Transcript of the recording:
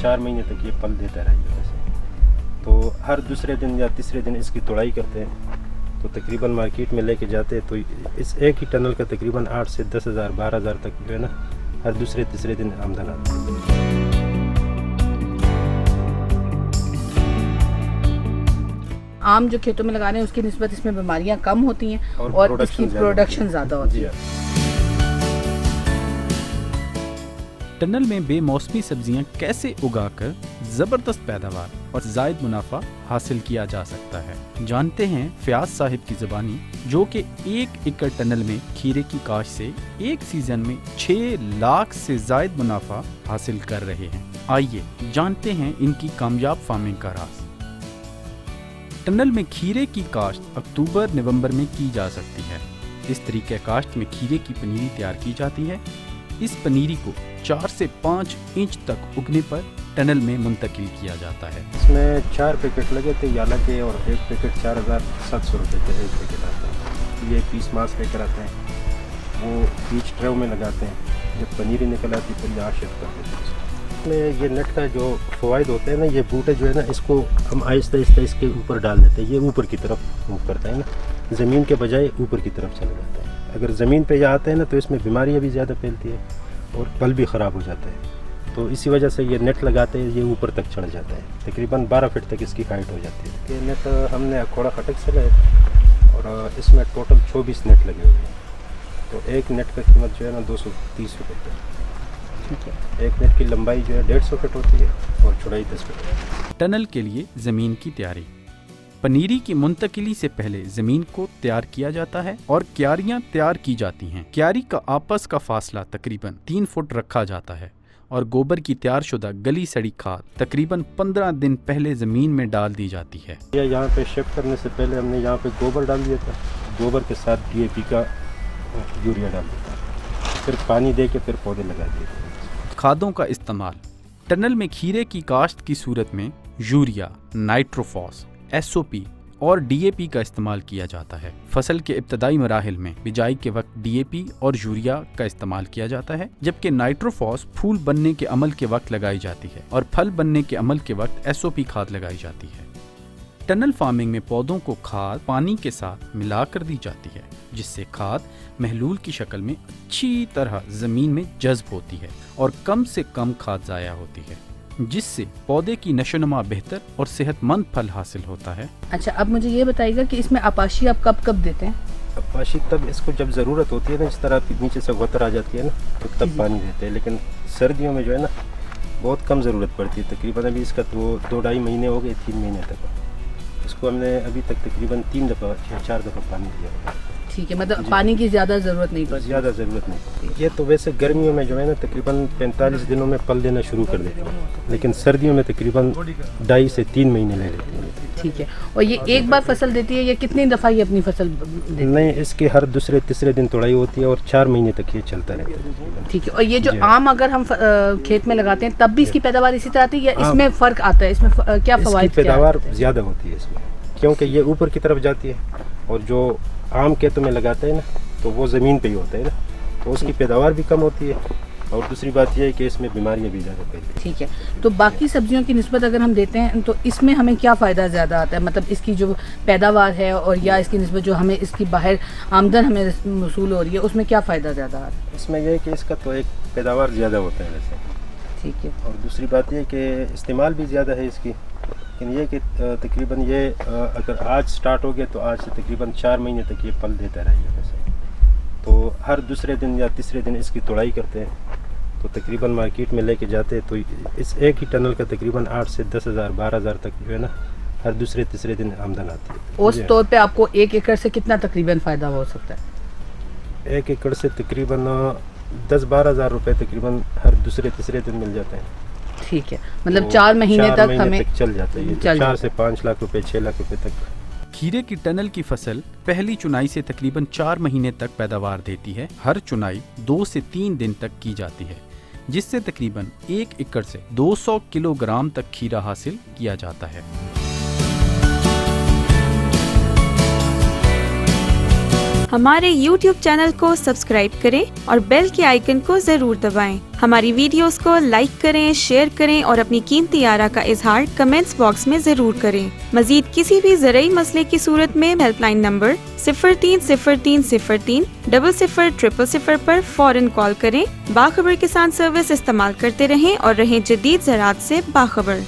4 महीने तक ये पल देता रहेगा वैसे। तो हर दूसरे दिन या तीसरे दिन इसकी तोड़ाई करते हैं, तो तकरीबन मार्केट में लेके जाते हैं, तो इस एक ही टनल का तकरीबन 8 से 10,000 12,000 तक जो है ना हर दूसरे तीसरे दिन आमदन आता है। आम जो खेतों में लगा रहे हैं उसकी निस्बत इसमें बीमारियां कम होती हैं और इसकी प्रोडक्शन ज़्यादा होती है। टनल में बेमौसमी सब्जियां कैसे उगाकर जबरदस्त पैदावार और जायद मुनाफा हासिल किया जा सकता है, जानते हैं फयाज साहिब की ज़बानी, जो कि 1 एकड़ टनल में खीरे की काश्त से एक सीजन में 6 लाख से जायद मुनाफा हासिल कर रहे हैं। आइए जानते हैं इनकी कामयाब फार्मिंग का राज। टनल में खीरे की काश्त अक्टूबर नवंबर में की जा सकती है। इस तरीके काश्त में खीरे की पनीरी तैयार की जाती है। इस पनीरी को 4 से 5 इंच तक उगने पर टनल में मुंतकिल किया जाता है। इसमें 4 पैकेट लगे थे याला के और एक पैकेट 4,700 रुपये के एक पैकेट आता है। ये पीस मास लेकर आते हैं, वो बीच ट्रे में लगाते हैं, जब पनीरी निकल आती फिर यहाँ शिफ्ट कर देते हैं। इसमें ये नेट का जो फ़वाइद होते हैं ना, ये बूटे जो है ना इसको हम आहिस्ता आहिस्ता इसके ऊपर डाल देते हैं, ये ऊपर की तरफ मूव करता है ना, ज़मीन के बजाय ऊपर की तरफ चले जाता है। अगर ज़मीन पे ये आते हैं ना तो इसमें बीमारियाँ भी ज़्यादा फैलती है और पल भी ख़राब हो जाता है। तो इसी वजह से ये नेट लगाते हैं, ये ऊपर तक चढ़ जाता है, तकरीबन 12 फीट तक इसकी हाइट हो जाती है। ये नेट हमने अखोड़ा खटक से लाए और इसमें टोटल 24 नेट लगे हुए हैं। तो एक नेट का कीमत जो है ना 230 रुपये है। ठीक है, एक नेट की लंबाई जो है 150 फीट होती है और चौड़ाई 10 फीट है। टनल के लिए ज़मीन की तैयारी। पनीरी की मुंतकिली से पहले ज़मीन को तैयार किया जाता है और क्यारियां तैयार की जाती हैं। क्यारी का आपस का फासला तकरीबन 3 फुट रखा जाता है और गोबर की तैयार शुदा गली सड़ी खाद तकरीबन 15 दिन पहले ज़मीन में डाल दी जाती है। यहाँ पे शिफ्ट करने से पहले हमने यहाँ पे गोबर डाल दिया था, गोबर के साथ DAP का यूरिया डाल दिया था, फिर पानी दे के फिर पौधे लगा दिए थे। खादों का इस्तेमाल। टनल में खीरे की काश्त की सूरत में यूरिया, नाइट्रोफॉस, SOP और DAP का इस्तेमाल किया जाता है। फसल के इब्तदाई मराहिल में बिजाई के वक्त DAP और यूरिया का इस्तेमाल किया जाता है, जबकि नाइट्रोफॉस फूल बनने के अमल के वक्त लगाई जाती है और फल बनने के अमल के वक्त SOP खाद लगाई जाती है। टनल फार्मिंग में पौधों को खाद पानी के साथ मिलाकर दी जाती है, जिससे खाद महलूल की शक्ल में अच्छी तरह ज़मीन में जज्ब होती है और कम से कम खाद ज़ाया होती है, जिससे पौधे की नशोनुमा बेहतर और सेहतमंद फल हासिल होता है। अच्छा, अब मुझे ये बताइएगा कि इसमें आपाशी आप कब कब देते हैं? आपाशी तब इसको जब ज़रूरत होती है ना, इस तरह नीचे से गतर आ जाती है ना, तो तब पानी देते हैं। लेकिन सर्दियों में जो है ना बहुत कम ज़रूरत पड़ती है। तकरीबन अभी इसका तो 2-2.5 महीने हो गए, 3 महीने तक इसको हमने अभी तक तकरीबन 3 दफ़ा या 4 दफ़ा पानी दिया। ठीक है, मतलब पानी की ज़्यादा ज़रूरत नहीं पड़ती। ज़्यादा ज़रूरत नहीं पड़ती। ये तो वैसे गर्मियों में जो है ना तकरीबन 45 दिनों में पल देना शुरू कर देती है, लेकिन सर्दियों में तकरीबन 2.5 से 3 महीने ले लेती है। ठीक है, और ये एक बार फसल देती है या कितनी दफ़ा ये अपनी फसल देती है? नहीं, इसकी हर दूसरे तीसरे दिन तोड़ाई होती है और 4 महीने तक ये चलता रहता है। ठीक है, और ये जो आम अगर हम खेत में लगाते हैं तब भी इसकी पैदावार इसी तरह आती है या इसमें फ़र्क आता है? इसमें क्या फ़वाइद? पैदावार ज़्यादा होती है इसमें, क्योंकि ये ऊपर की तरफ जाती है और जो आम खेतों में लगाते हैं ना तो वो ज़मीन पे ही होता है ना, तो उसकी पैदावार भी कम होती है और दूसरी बात यह है कि इसमें बीमारियां भी ज़्यादा फैलती हैं। ठीक है, तो बाकी सब्जियों की निस्बत अगर हम देते हैं तो इसमें हमें क्या फ़ायदा ज़्यादा आता है? मतलब इसकी जो पैदावार है और या इसकी निस्बत जो हमें इसकी बाहर आमदन हमें वसूल हो रही है उसमें क्या फ़ायदा ज़्यादा आता है? इसमें यह है कि इसका तो एक पैदावार ज़्यादा होता है वैसे। ठीक है, और दूसरी बात यह कि इस्तेमाल भी ज़्यादा है इसकी, लेकिन ये कि तकरीबन ये अगर आज स्टार्ट हो गया तो आज से तकरीबन 4 महीने तक ये पल देता रहेगा वैसे। तो हर दूसरे दिन या तीसरे दिन इसकी तोड़ाई करते हैं, तो तकरीबन मार्केट में लेके जाते हैं, तो इस एक ही टनल का तकरीबन 8 से 10,000 12,000 तक जो है ना हर दूसरे तीसरे दिन आमदन आती है। उस तौर पे आपको 1 एकड़ से कितना तकरीबन फ़ायदा हो सकता है? 1 एकड़ से तकरीबन 10-12 हज़ार रुपये तकरीबन हर दूसरे तीसरे दिन मिल जाते हैं। ठीक है, मतलब 4 महीने तक हमें चल जाता है, 4 से 5 लाख रुपए 6 लाख रुपए तक। खीरे की टनल की फसल पहली चुनाई से तकरीबन 4 महीने तक पैदावार देती है। हर चुनाई 2 से 3 दिन तक की जाती है, जिससे तकरीबन 1 एकड़ से 200 किलोग्राम तक खीरा हासिल किया जाता है। ہمارے YouTube چینل کو سبسکرائب کریں اور بیل کے آئیکن کو ضرور دبائیں. ہماری ویڈیوز کو لائک کریں، شیئر کریں اور اپنی قیمتی آراء کا اظہار کمنٹس باکس میں ضرور کریں. مزید کسی بھی زرعی مسئلے کی صورت میں ہیلپ لائن نمبر 030303 000000 پر فوراً کال کریں. باخبر کسان سروس استعمال کرتے رہیں اور رہیں جدید زراعت سے باخبر.